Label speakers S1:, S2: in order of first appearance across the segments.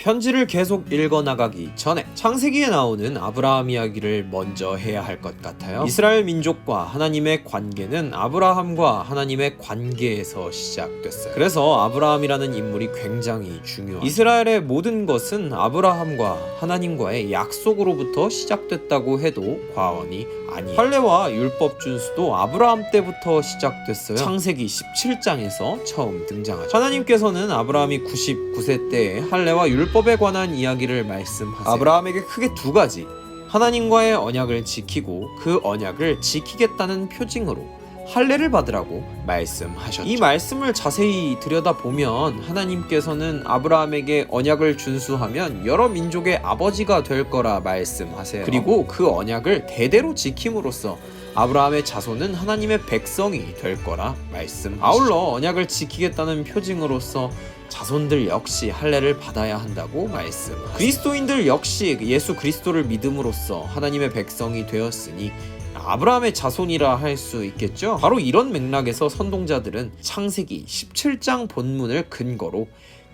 S1: 편지를 계속 읽어나가기 전에 창세기에 나오는 아브라함 이야기를 먼저 해야 할 것 같아요. 이스라엘 민족과 하나님의 관계는 아브라함과 하나님의 관계에서 시작됐어요. 그래서 아브라함이라는 인물이 굉장히 중요해요. 이스라엘의 모든 것은 아브라함과 하나님과의 약속으로부터 시작됐다고 해도 과언이 아니에요. 할례와 율법 준수도 아브라함 때부터 시작됐어요. 창세기 17장에서 처음 등장하죠. 하나님께서는 아브라함이 99세 때에 할례와 율법에 관한 이야기를 말씀하세요. 아브라함에게 크게 두 가지, 하나님과의 언약을 지키고 그 언약을 지키겠다는 표징으로 할례를 받으라고 말씀하셨죠. 이 말씀을 자세히 들여다보면 하나님께서는 아브라함에게 언약을 준수하면 여러 민족의 아버지가 될 거라 말씀하세요. 그리고 그 언약을 대대로 지킴으로써 아브라함의 자손은 하나님의 백성이 될 거라 말씀하시죠. 아울러 언약을 지키겠다는 표징으로서 자손들 역시 할례를 받아야 한다고 말씀하세요. 그리스도인들 역시 예수 그리스도를 믿음으로써 하나님의 백성이 되었으니 아브라함의 자손이라 할 수 있겠죠. 바로 이런 맥락에서 선동자들은 창세기 17장 본문을 근거로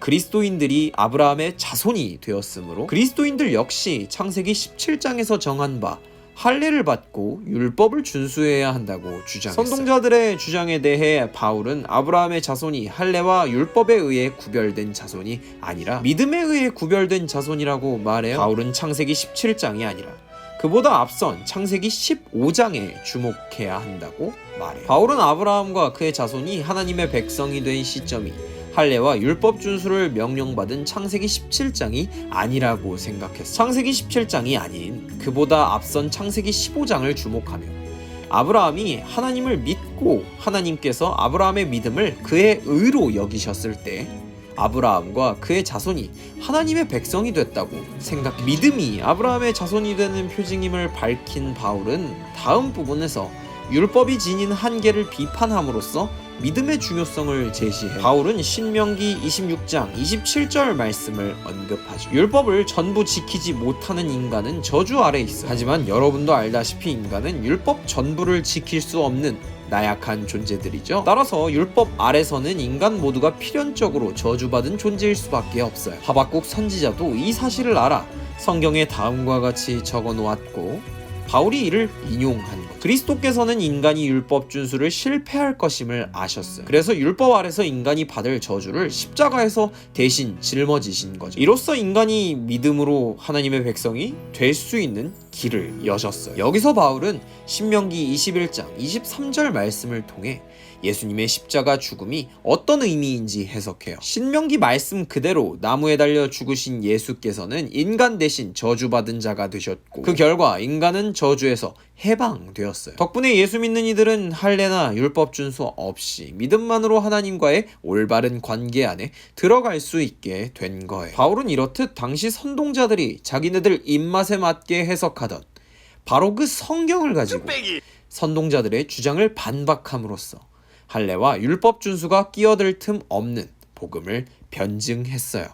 S1: 그리스도인들이 아브라함의 자손이 되었으므로 그리스도인들 역시 창세기 17장에서 정한 바 할례를 받고 율법을 준수해야 한다고 주장했어요. 선동자들의 주장에 대해 바울은 아브라함의 자손이 할례와 율법에 의해 구별된 자손이 아니라 믿음에 의해 구별된 자손이라고 말해요. 바울은 창세기 17장이 아니라 그보다 앞선 창세기 15장에 주목해야 한다고 말해요. 바울은 아브라함과 그의 자손이 하나님의 백성이 된 시점이 할례와 율법 준수를 명령받은 창세기 17장이 아니라고 생각했어. 창세기 17장이 아닌 그보다 앞선 창세기 15장을 주목하며 아브라함이 하나님을 믿고 하나님께서 아브라함의 믿음을 그의 의로 여기셨을 때 아브라함과 그의 자손이 하나님의 백성이 됐다고 생각해. 믿음이 아브라함의 자손이 되는 표징임을 밝힌 바울은 다음 부분에서 율법이 지닌 한계를 비판함으로써 믿음의 중요성을 제시해. 바울은 신명기 26장 27절 말씀을 언급하죠. 율법을 전부 지키지 못하는 인간은 저주 아래 있어. 하지만 여러분도 알다시피 인간은 율법 전부를 지킬 수 없는 나약한 존재들이죠. 따라서 율법 아래서는 인간 모두가 필연적으로 저주받은 존재일 수밖에 없어요. 하박국 선지자도 이 사실을 알아 성경에 다음과 같이 적어 놓았고 바울이 이를 인용한 것. 그리스도께서는 인간이 율법 준수를 실패할 것임을 아셨어요. 그래서 율법 아래서 인간이 받을 저주를 십자가에서 대신 짊어지신 거죠. 이로써 인간이 믿음으로 하나님의 백성이 될 수 있는 길을 여셨어요. 여기서 바울은 신명기 21장 23절 말씀을 통해 예수님의 십자가 죽음이 어떤 의미인지 해석해요. 신명기 말씀 그대로 나무에 달려 죽으신 예수께서는 인간 대신 저주받은 자가 되셨고 그 결과 인간은 저주에서 해방되었어요. 덕분에 예수 믿는 이들은 할례나 율법 준수 없이 믿음만으로 하나님과의 올바른 관계 안에 들어갈 수 있게 된 거예요. 바울은 이렇듯 당시 선동자들이 자기네들 입맛에 맞게 해석하던 바로 그 성경을 가지고 선동자들의 주장을 반박함으로써 할례와 율법 준수가 끼어들 틈 없는 복음을 변증했어요.